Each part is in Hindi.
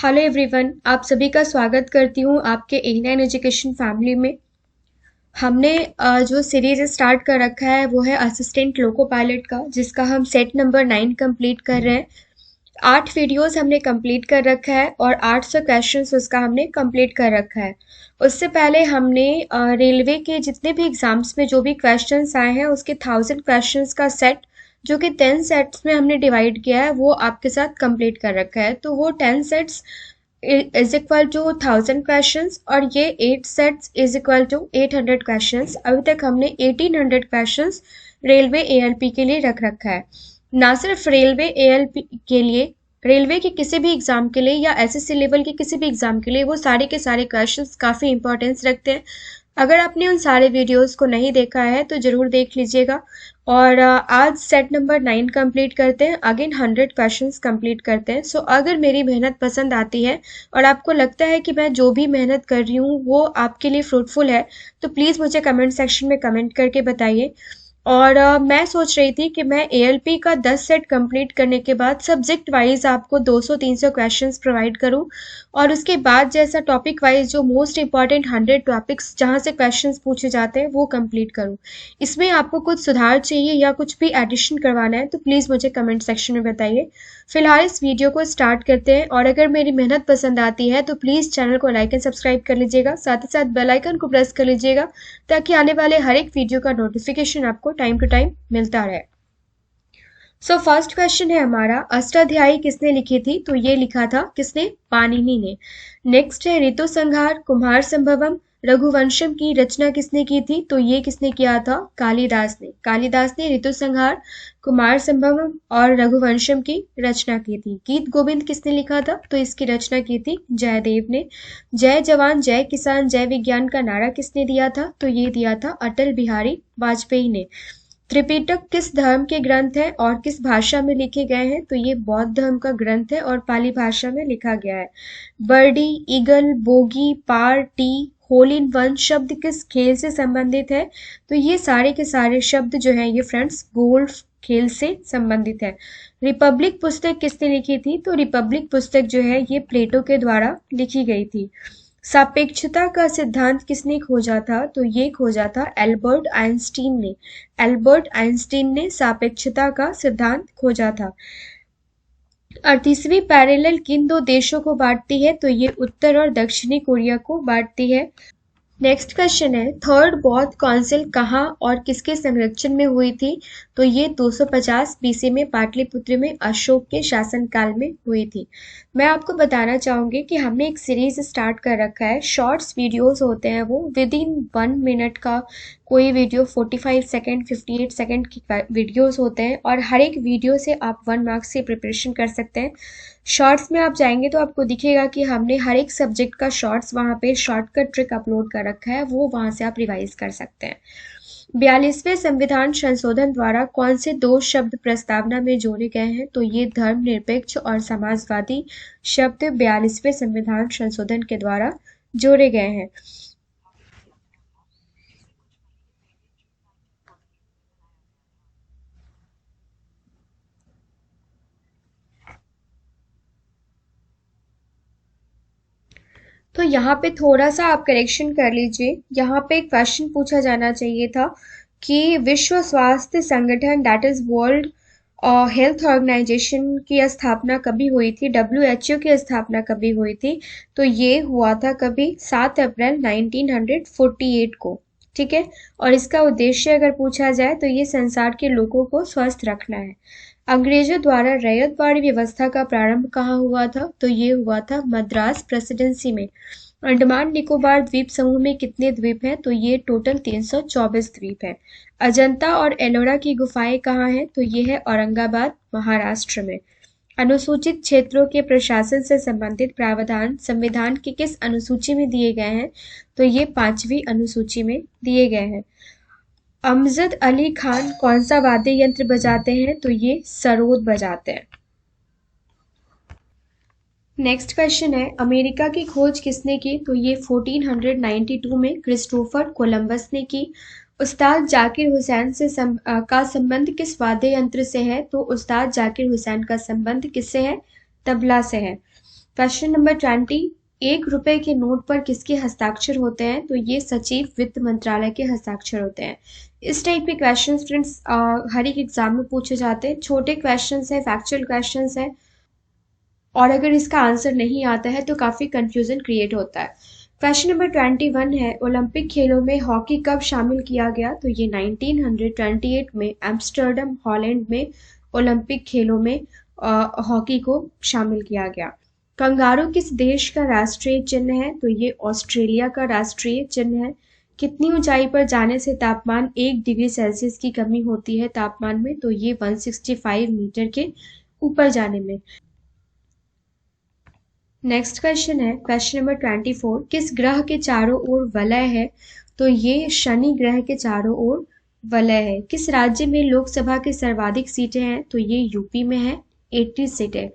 हेलो एवरीवन, आप सभी का स्वागत करती हूँ आपके A9 एजुकेशन फैमिली में। हमने जो सीरीज स्टार्ट कर रखा है वो है असिस्टेंट लोको पायलट का, जिसका हम सेट नंबर 9 कंप्लीट कर रहे हैं। 8 वीडियोस हमने कंप्लीट कर रखा है और 800 क्वेश्चंस उसका हमने कंप्लीट कर रखा है। उससे पहले हमने रेलवे के जितने भी एग्जाम्स में जो भी क्वेश्चंस आए हैं उसके 1000 क्वेश्चंस का सेट, जो कि 10 सेट्स में हमने डिवाइड किया है, वो आपके साथ कंप्लीट कर रखा है। तो वो 10 sets is equal to 1000 questions और ये 8 sets is equal to 800 questions. अभी तक हमने 1800 क्वेश्चंस रेलवे एएलपी के लिए रख रखा है। ना सिर्फ रेलवे एएलपी के लिए, रेलवे के किसी भी एग्जाम के लिए या एसएससी लेवल के किसी भी एग्जाम के लिए वो सारे के सारे क्वेश्चंस काफ़ी इंपॉर्टेंस रखते हैं। अगर आपने उन सारे वीडियोस को नहीं देखा है तो ज़रूर देख लीजिएगा। और आज सेट नंबर 9 कंप्लीट करते हैं, अगेन 100 क्वेश्चंस कंप्लीट करते हैं। सो अगर मेरी मेहनत पसंद आती है और आपको लगता है कि मैं जो भी मेहनत कर रही हूँ वो आपके लिए फ्रूटफुल है, तो प्लीज़ मुझे कमेंट सेक्शन में कमेंट करके बताइए। और मैं सोच रही थी कि मैं एएलपी का 10 सेट कंप्लीट करने के बाद सब्जेक्ट वाइज आपको 200-300 क्वेश्चंस प्रोवाइड करूं, और उसके बाद जैसा टॉपिक वाइज जो मोस्ट इंपॉर्टेंट 100 टॉपिक्स जहां से क्वेश्चंस पूछे जाते हैं वो कंप्लीट करूं। इसमें आपको कुछ सुधार चाहिए या कुछ भी एडिशन करवाना है तो प्लीज़ मुझे कमेंट सेक्शन में बताइए। फिलहाल इस वीडियो को स्टार्ट करते हैं, और अगर मेरी मेहनत पसंद आती है तो प्लीज़ चैनल को लाइक एंड सब्सक्राइब कर लीजिएगा, साथ ही साथ बेल आइकन को प्रेस कर लीजिएगा ताकि आने वाले हर एक वीडियो का नोटिफिकेशन आपको टाइम टू टाइम मिलता रहे। सो फर्स्ट क्वेश्चन है हमारा, अष्टाध्यायी किसने लिखी थी? तो ये लिखा था किसने? पाणिनि ने। नेक्स्ट है ऋतु संहार, कुमार संभवम, रघुवंशम की रचना किसने की थी? तो ये किसने किया था? कालिदास ने। कालिदास ने ऋतु संहार, कुमार संभवम और रघुवंशम की रचना की थी। गीत गोविंद किसने लिखा था? तो इसकी रचना की थी जयदेव ने। जय जवान जय किसान जय विज्ञान का नारा किसने दिया था? तो ये दिया था अटल बिहारी वाजपेयी ने। त्रिपिटक किस धर्म के ग्रंथ हैं और किस भाषा में लिखे गए हैं? तो ये बौद्ध धर्म का ग्रंथ है और पाली भाषा में लिखा गया है। Birdie, eagle, bogey, par, tee, hole in one शब्द किस खेल से संबंधित है? तो ये सारे के सारे शब्द जो है ये फ्रेंड्स गोल्फ खेल से संबंधित है। रिपब्लिक पुस्तक किसने लिखी थी? तो रिपब्लिक पुस्तक जो है ये प्लेटो के द्वारा लिखी गई थी। सापेक्षता का सिद्धांत किसने खोजा था? तो ये खोजा था एल्बर्ट आइंस्टीन ने। एल्बर्ट आइंस्टीन ने सापेक्षता का सिद्धांत खोजा था। 38वीं पैरेलल किन दो देशों को बांटती है? तो ये उत्तर और दक्षिणी कोरिया को बांटती है। नेक्स्ट क्वेश्चन है, थर्ड बौद्ध काउंसिल कहाँ और किसके संरक्षण में हुई थी? तो ये 250 बीसी में पाटलिपुत्र में अशोक के शासनकाल में हुई थी। मैं आपको बताना चाहूंगी कि हमने एक सीरीज स्टार्ट कर रखा है। शॉर्ट्स वीडियोस होते हैं वो विद इन 1 मिनट का, कोई वीडियो 45 सेकेंड 58 सेकेंड की वीडियोस होते हैं, और हर एक वीडियो से आप 1 मार्क्स से प्रिपरेशन कर सकते हैं। शॉर्ट्स में आप जाएंगे तो आपको दिखेगा कि हमने हर एक सब्जेक्ट का शॉर्ट्स वहाँ पे शॉर्टकट ट्रिक अपलोड कर रखा है, वो वहाँ से आप रिवाइज कर सकते हैं। 42वें संविधान संशोधन द्वारा कौन से 2 शब्द प्रस्तावना में जोड़े गए हैं? तो ये धर्मनिरपेक्ष और समाजवादी शब्द 42वें संविधान संशोधन के द्वारा जोड़े गए हैं। तो यहाँ पे थोड़ा सा आप करेक्शन कर लीजिए। यहाँ पे एक क्वेश्चन पूछा जाना चाहिए था कि विश्व स्वास्थ्य संगठन that is world health organisation की स्थापना कभी हुई थी? WHO की स्थापना कभी हुई थी? तो ये हुआ था कभी? 7 अप्रैल 1948 को। ठीक है। और इसका उद्देश्य अगर पूछा जाए तो ये संसार के लोगों को स्वस्थ रखना है। अंग्रेजों द्वारा रैयतवाड़ी व्यवस्था का प्रारंभ कहाँ हुआ था? तो ये हुआ था मद्रास प्रेसिडेंसी में। अंडमान निकोबार द्वीप समूह में कितने द्वीप हैं? तो ये टोटल 324 द्वीप है। अजंता और एलोरा की गुफाएं कहाँ हैं? तो ये है औरंगाबाद महाराष्ट्र में। अनुसूचित क्षेत्रों के प्रशासन से संबंधित प्रावधान संविधान की किस अनुसूची में दिए गए हैं? तो ये 5वीं अनुसूची में दिए गए हैं। अमजद अली खान कौन सा वाद्य यंत्र बजाते हैं? तो ये सरोद बजाते हैं। नेक्स्ट क्वेश्चन है, अमेरिका की खोज किसने की? तो ये 1492 में क्रिस्टोफर कोलंबस ने की। उस्ताद जाकिर हुसैन से का संबंध किस वाद्य यंत्र से है? तो उस्ताद जाकिर हुसैन का संबंध किससे है? तबला से है। क्वेश्चन नंबर 20, 1 रुपए के नोट पर किसके हस्ताक्षर होते हैं? तो ये सचिव वित्त मंत्रालय के हस्ताक्षर होते हैं। इस टाइप के क्वेश्चन फ्रेंड्स हर एक एग्जाम में पूछे जाते हैं। छोटे क्वेश्चन है, फैक्चुअल क्वेश्चन है, और अगर इसका आंसर नहीं आता है तो काफी कंफ्यूजन क्रिएट होता है। क्वेश्चन नंबर 21 है, ओलंपिक खेलों में हॉकी कब शामिल किया गया? तो ये 1928 में एम्स्टर्डम हॉलैंड में ओलंपिक खेलों में हॉकी को शामिल किया गया। कंगारू किस देश का राष्ट्रीय चिन्ह है? तो ये ऑस्ट्रेलिया का राष्ट्रीय चिन्ह है। कितनी ऊंचाई पर जाने से तापमान 1 डिग्री सेल्सियस की कमी होती है तापमान में? तो ये 165 मीटर के ऊपर जाने में। नेक्स्ट क्वेश्चन है क्वेश्चन नंबर 24, किस ग्रह के चारों ओर वलय है? तो ये शनि ग्रह के चारों ओर वलय है। किस राज्य में लोकसभा की सर्वाधिक सीटें हैं? तो ये यूपी में है, 80 सीटें।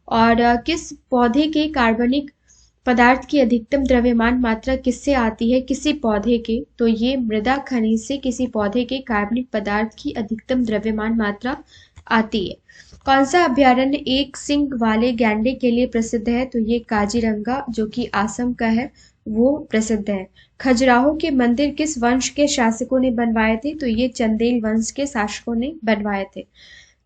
और किस पौधे के कार्बनिक पदार्थ की अधिकतम द्रव्यमान मात्रा किससे आती है? किसी पौधे के? तो ये मृदा खनिज से किसी पौधे के कार्बनिक पदार्थ की अधिकतम द्रव्यमान मात्रा आती है। कौन सा अभ्यारण्य एक सिंग वाले गैंडे के लिए प्रसिद्ध है? तो ये काजीरंगा जो कि असम का है वो प्रसिद्ध है। खजुराहो के मंदिर किस वंश के शासकों ने बनवाए थे? तो ये चंदेल वंश के शासकों ने बनवाए थे।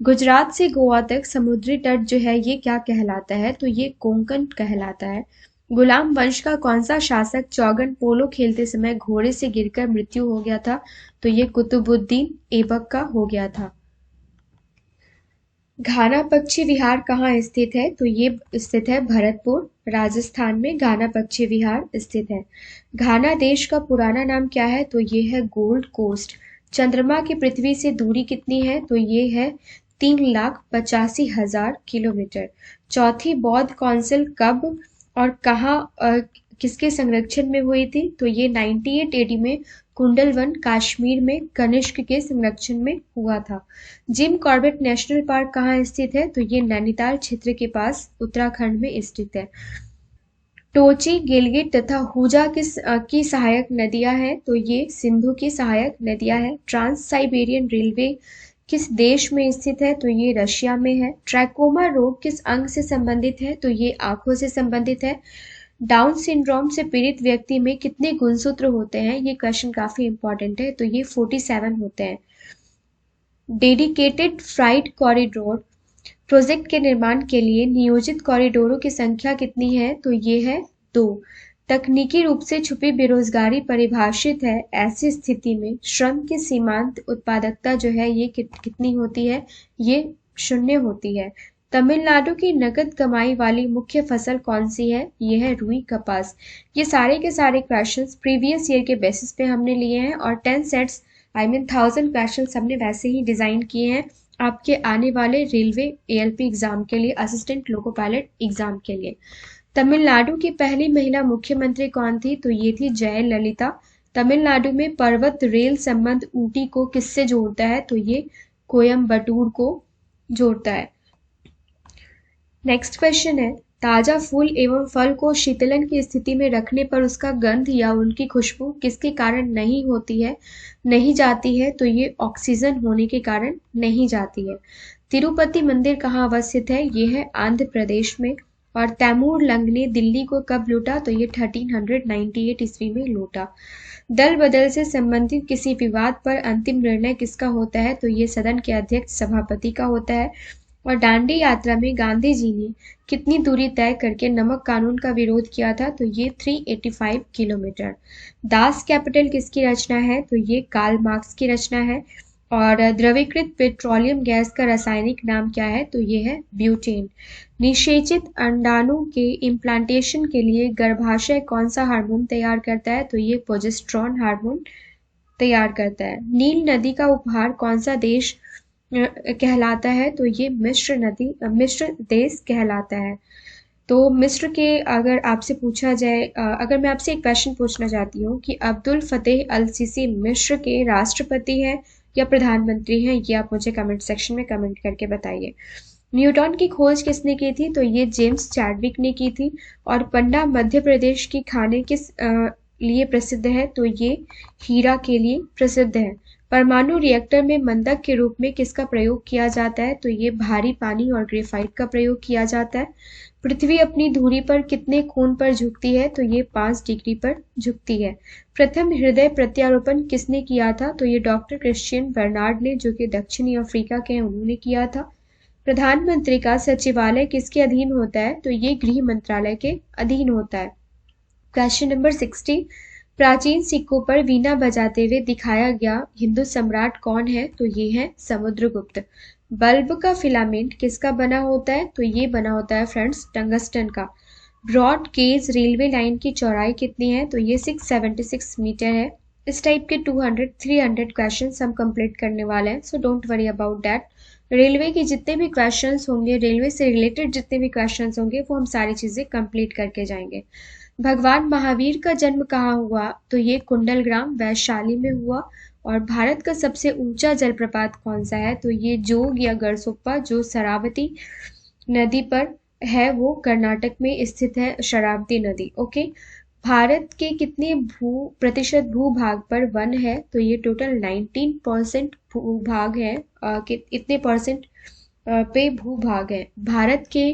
गुजरात से गोवा तक समुद्री तट जो है ये क्या कहलाता है? तो ये कोंकण कहलाता है। गुलाम वंश का कौन सा शासक चौगन पोलो खेलते समय घोड़े से गिरकर मृत्यु हो गया था? तो ये कुतुबुद्दीन ऐबक का हो गया था। घाना पक्षी विहार कहाँ स्थित है? तो ये स्थित है भरतपुर, राजस्थान में घाना पक्षी विहार स्थित है। घाना देश का पुराना नाम क्या है? तो ये है गोल्ड कोस्ट। चंद्रमा की पृथ्वी से दूरी कितनी है? तो ये है 3,85,000 किलोमीटर। चौथी बौद्ध काउंसिल कब और कहाँ किसके संरक्षण में हुई थी? तो ये 98 AD में कुंडलवन कश्मीर में कनिष्क के संरक्षण में हुआ था। जिम कॉर्बेट नेशनल पार्क कहाँ स्थित है? तो ये नैनीताल क्षेत्र के पास उत्तराखंड में स्थित है। टोची, गिलगित तथा हुजा की सहायक नदियां हैं? तो ये सिंधु की सहायक नदियां हैं। ट्रांस साइबेरियन रेलवे किस देश में स्थित है? तो ये रशिया में है। ट्रैकोमा रोग किस अंग से संबंधित है? तो ये आंखों से संबंधित है। डाउन सिंड्रोम से पीड़ित व्यक्ति में कितने गुणसूत्र होते हैं? ये क्वेश्चन काफी इंपॉर्टेंट है। तो ये 47 होते हैं। डेडिकेटेड फ्राइट कॉरिडोर प्रोजेक्ट के निर्माण के लिए नियोजित कॉरिडोरों की संख्या कितनी है? तो ये है 2। तकनीकी रूप से छुपी बेरोजगारी परिभाषित है। ऐसी स्थिति में श्रम की सीमांत उत्पादकता जो है ये कितनी होती है? ये 0 होती है। तमिलनाडु की नकद कमाई वाली मुख्य फसल कौन सी है? ये है रुई कपास। ये सारे के सारे क्वेश्चंस प्रीवियस ईयर के बेसिस पे हमने लिए हैं और 10 सेट्स 1000 क्वेश्चंस हमने वैसे ही डिजाइन किए हैं आपके आने वाले रेलवे ALP एग्जाम के लिए, असिस्टेंट लोको पायलट एग्जाम के लिए। तमिलनाडु की पहली महिला मुख्यमंत्री कौन थी? तो ये थी जयललिता। तमिलनाडु में पर्वत रेल संबंध ऊटी को किससे जोड़ता है? तो ये कोयम्बटूर को जोड़ता है। नेक्स्ट क्वेश्चन है, ताजा फूल एवं फल को शीतलन की स्थिति में रखने पर उसका गंध या उनकी खुशबू किसके कारण नहीं होती है, नहीं जाती है? तो ये ऑक्सीजन होने के कारण नहीं जाती है। तिरुपति मंदिर कहाँ अवस्थित है? ये है आंध्र प्रदेश में। और तैमूर लंग ने दिल्ली को कब लूटा? तो ये 1398 ईस्वी में लूटा। दल बदल से संबंधित किसी विवाद पर अंतिम निर्णय किसका होता है? तो ये सदन के अध्यक्ष सभापति का होता है। और दांडी यात्रा में गांधी जी ने कितनी दूरी तय करके नमक कानून का विरोध किया था? तो ये 385 किलोमीटर। दास कैपिटल किसकी रचना है? तो ये कार्ल मार्क्स की रचना है। और द्रवीकृत पेट्रोलियम गैस का रासायनिक नाम क्या है? तो ये है ब्यूटेन। निषेचित अंडाणु के इम्प्लांटेशन के लिए गर्भाशय कौन सा हार्मोन तैयार करता है? तो ये प्रोजेस्टेरोन हार्मोन तैयार करता है। नील नदी का उपहार कौन सा देश कहलाता है? तो ये मिस्र देश कहलाता है। तो मिस्र के अगर आपसे पूछा जाए, अगर मैं आपसे एक क्वेश्चन पूछना चाहती हूँ कि अब्दुल फतेह अल सीसी मिस्र के राष्ट्रपति हैं या प्रधानमंत्री हैं, ये आप मुझे कमेंट सेक्शन में कमेंट करके बताइए। न्यूटन की खोज किसने की थी? तो ये जेम्स चैडविक ने की थी। और पंडा मध्य प्रदेश की खाने किस लिए प्रसिद्ध है? तो ये हीरा के लिए प्रसिद्ध है। परमाणु रिएक्टर में मंदक के रूप में किसका प्रयोग किया जाता है? तो ये भारी पानी और ग्रेफाइट का प्रयोग किया जाता है। पृथ्वी अपनी धुरी पर कितने कोण पर झुकती है? तो ये 5 डिग्री पर झुकती है। प्रथम हृदय प्रत्यारोपण किसने किया था? तो ये डॉक्टर क्रिश्चियन बर्नार्ड ने, जो कि दक्षिणी अफ्रीका के हैं, उन्होंने किया था। प्रधानमंत्री का सचिवालय किसके अधीन होता है? तो ये गृह मंत्रालय के अधीन होता है। क्वेश्चन नंबर 60, प्राचीन सिक्कों पर वीणा बजाते हुए दिखाया गया हिंदू सम्राट कौन है? तो ये है समुद्रगुप्त। बल्ब का फिलामेंट किसका बना होता है? तो ये बना होता है फ्रेंड्स टंगस्टन का। ब्रॉड गेज रेलवे लाइन की चौड़ाई कितनी है? तो ये 676 मीटर है। इस टाइप के 200-300 क्वेश्चंस हम कंप्लीट करने वाले हैं, so don't worry about that. Railway के जितने भी क्वेश्चंस होंगे, रेलवे से रिलेटेड जितने भी क्वेश्चंस होंगे, वो हम सारी चीजें कंप्लीट करके जाएंगे। भगवान महावीर का जन्म कहाँ हुआ? तो ये कुंडलग्राम वैशाली में हुआ। और भारत का सबसे ऊंचा जलप्रपात कौन सा है? तो ये जोग या गरसोप्पा, जो शरावती नदी पर है, वो कर्नाटक में स्थित है, शरावती नदी। ओके। भारत के कितने प्रतिशत भूभाग पर वन है? तो ये टोटल 19% भूभाग है। इतने परसेंट पे भूभाग है। भारत के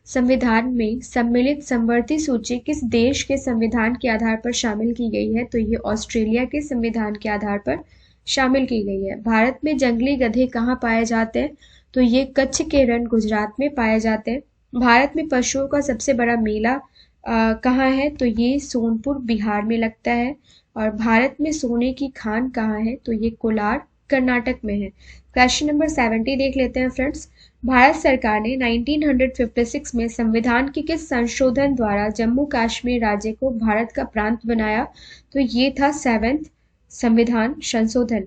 संविधान में सम्मिलित समवर्ती सूची किस देश के संविधान के आधार पर शामिल की गई है? तो ये ऑस्ट्रेलिया के संविधान के आधार पर शामिल की गई है। भारत में जंगली गधे कहाँ पाए जाते हैं? तो ये कच्छ के रण गुजरात में पाए जाते हैं। भारत में पशुओं का सबसे बड़ा मेला कहाँ है? तो ये सोनपुर बिहार में लगता है। और भारत में सोने की खान कहाँ है? तो ये कोलार कर्नाटक में है। क्वेश्चन नंबर 70 देख लेते हैं फ्रेंड्स। भारत सरकार ने 1956 में संविधान के किस संशोधन द्वारा जम्मू कश्मीर राज्य को भारत का प्रांत बनाया? तो ये था 7th संविधान संशोधन।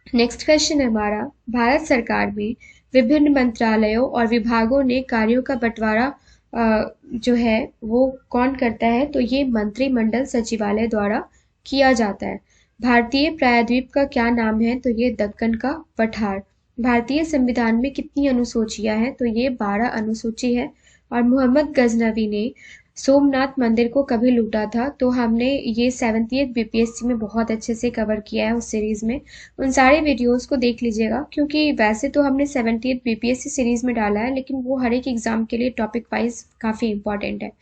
नेक्स्ट क्वेश्चन है हमारा, भारत सरकार में विभिन्न मंत्रालयों और विभागों ने कार्यों का बंटवारा जो है वो कौन करता है? तो ये मंत्रिमंडल सचिवालय द्वारा किया जाता है। भारतीय प्रायद्वीप का क्या नाम है? तो ये दक्कन का पठार। भारतीय संविधान में कितनी अनुसूचियां हैं? तो ये 12 अनुसूची है। और मोहम्मद गजनवी ने सोमनाथ मंदिर को कभी लूटा था? तो हमने ये 70th बीपीएससी में बहुत अच्छे से कवर किया है उस सीरीज में। उन सारे वीडियोस को देख लीजिएगा, क्योंकि वैसे तो हमने 70th बीपीएससी सीरीज में डाला है, लेकिन वो हर एक एग्जाम के लिए टॉपिक वाइज काफ़ी इंपॉर्टेंट है।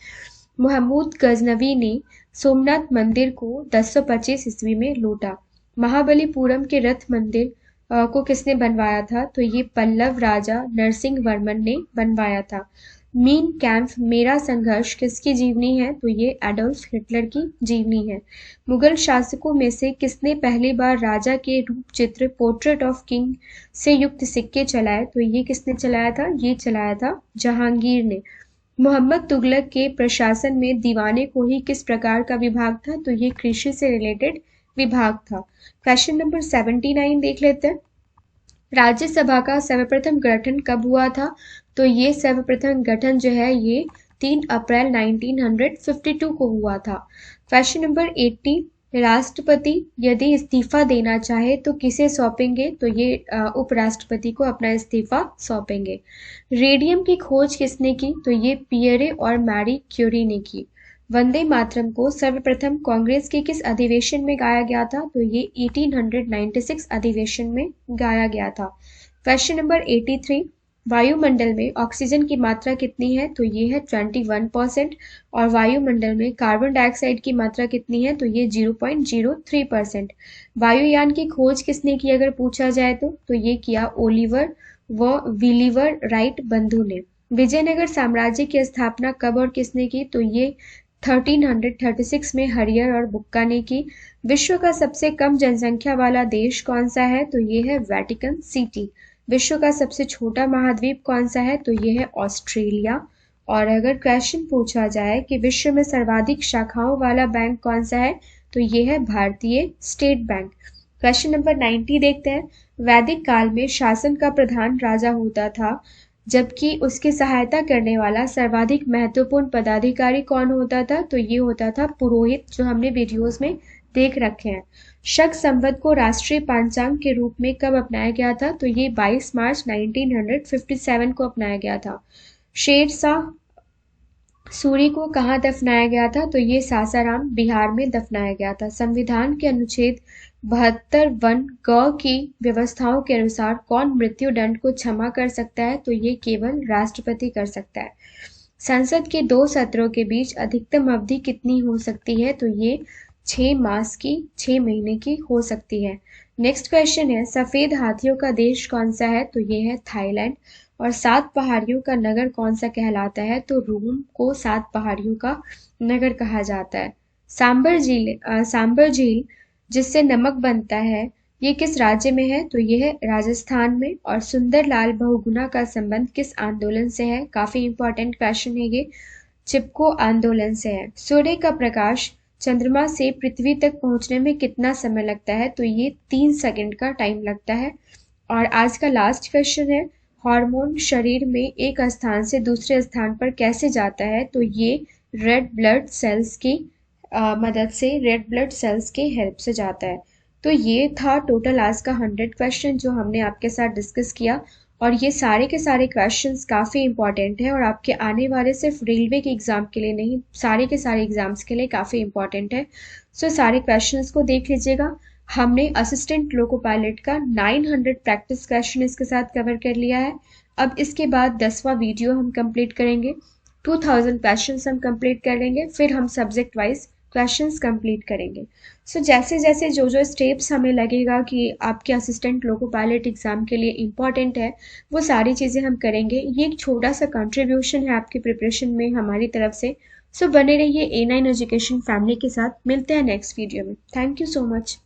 मोहम्मद गजनवी ने सोमनाथ मंदिर को 1025 ईस्वी में लूटा। महाबलीपुरम के रथ मंदिर को किसने बनवाया था? तो ये पल्लव राजा नरसिंह वर्मन ने बनवाया था। मीन कैंप मेरा संघर्ष किसकी जीवनी है? तो ये एडोल्फ हिटलर की जीवनी है। मुगल शासकों में से किसने पहली बार राजा के रूप चित्र पोर्ट्रेट ऑफ किंग से युक्त सिक्के चलाए? तो ये किसने चलाया था? ये चलाया था जहांगीर ने। मोहम्मद तुगलक के प्रशासन में दीवाने को ही किस प्रकार का विभाग था? तो ये कृषि से रिलेटेड विभाग था। क्वेश्चन नंबर 79 देख लेते हैं। राज्यसभा का सर्वप्रथम गठन कब हुआ था? तो ये सर्वप्रथम गठन जो है ये 3 अप्रैल 1952 को हुआ था। क्वेश्चन नंबर 80, राष्ट्रपति यदि इस्तीफा देना चाहे तो किसे सौंपेंगे? तो ये उपराष्ट्रपति को अपना इस्तीफा सौंपेंगे। रेडियम की खोज किसने की? तो ये पियरे और मैरी क्यूरी ने की। वंदे मातरम को सर्वप्रथम कांग्रेस के किस अधिवेशन में गाया गया था? तो ये 1896 अधिवेशन में गाया गया था। क्वेश्चन नंबर 83, वायुमंडल में ऑक्सीजन की मात्रा कितनी है? तो ये है 21%। और वायुमंडल में कार्बन डाइऑक्साइड की मात्रा कितनी है? तो ये 0.03%। वायुयान की खोज किसने की अगर पूछा जाए तो ये किया ओलिवर व विलीवर राइट बंधु ने। विजयनगर साम्राज्य की स्थापना कब और किसने की? तो ये 1336 में हरियर और बुक्का ने की। विश्व का सबसे कम जनसंख्या वाला देश कौन सा है? तो ये है वेटिकन सिटी। विश्व का सबसे छोटा महाद्वीप कौन सा है? तो ये है ऑस्ट्रेलिया। और अगर क्वेश्चन पूछा जाए कि विश्व में सर्वाधिक शाखाओं वाला बैंक कौन सा है? तो ये है भारतीय स्टेट बैंक। क्वेश्चन नंबर 90 देखते हैं। वैदिक काल में शासन का प्रधान राजा होता था, जबकि उसकी सहायता करने वाला सर्वाधिक महत्वपूर्ण पदाधिकारी कौन होता था? तो ये होता था पुरोहित, जो हमने वीडियोस में देख रखे हैं। शक संवत को राष्ट्रीय पांचांग के रूप में कब अपनाया गया था? तो ये 22 मार्च 1957 को अपनाया गया था। शेर शाह सूरी को कहाँ दफनाया गया था? तो ये सासाराम बिहार में दफनाया गया था। संविधान के अनुच्छेद 72 ग की व्यवस्थाओं के अनुसार कौन मृत्यु दंड को क्षमा कर सकता है? तो ये केवल राष्ट्रपति कर सकता है। संसद के 2 सत्रों के बीच अधिकतम अवधि कितनी हो सकती है? तो ये 6 मास की, 6 महीने की हो सकती है। नेक्स्ट क्वेश्चन है, सफेद हाथियों का देश कौन सा है? तो ये है थाईलैंड। और 7 पहाड़ियों का नगर कौन सा कहलाता है? तो रोम को 7 पहाड़ियों का नगर कहा जाता है। सांबर झील जिससे नमक बनता है, ये किस राज्य में है? तो ये है राजस्थान में। और सुंदरलाल बहुगुणा का संबंध किस आंदोलन से है? काफी इंपॉर्टेंट क्वेश्चन है ये, चिपको आंदोलन से है। सूर्य का प्रकाश चंद्रमा से पृथ्वी तक पहुंचने में कितना समय लगता है? तो ये 3 सेकंड का टाइम लगता है। और आज का लास्ट क्वेश्चन है, हार्मोन शरीर में एक स्थान से दूसरे स्थान पर कैसे जाता है? तो ये रेड ब्लड सेल्स की मदद से, रेड ब्लड सेल्स के हेल्प से जाता है। तो ये था टोटल आज का 100 क्वेश्चन जो हमने आपके साथ डिस्कस किया। और ये सारे के सारे क्वेश्चंस काफ़ी इंपॉर्टेंट है और आपके आने वाले सिर्फ रेलवे के एग्ज़ाम के लिए नहीं, सारे के सारे एग्ज़ाम्स के लिए काफ़ी इंपॉर्टेंट है। सो सारे क्वेश्चंस को देख लीजिएगा। हमने असिस्टेंट लोको पायलट का 900 प्रैक्टिस क्वेश्चन इसके साथ कवर कर लिया है। अब इसके बाद 10वां वीडियो हम कंप्लीट करेंगे, 2000 क्वेश्चंस हम कंप्लीट कर लेंगे, फिर हम सब्जेक्ट वाइज क्वेश्चंस कंप्लीट करेंगे। सो जैसे जैसे जो जो स्टेप्स हमें लगेगा कि आपके असिस्टेंट लोको पायलट एग्ज़ाम के लिए इम्पॉर्टेंट है, वो सारी चीज़ें हम करेंगे। ये एक छोटा सा कंट्रीब्यूशन है आपकी प्रिपरेशन में हमारी तरफ से। सो बने रहिए A9 एजुकेशन फैमिली के साथ। मिलते हैं नेक्स्ट वीडियो में। Thank you so much.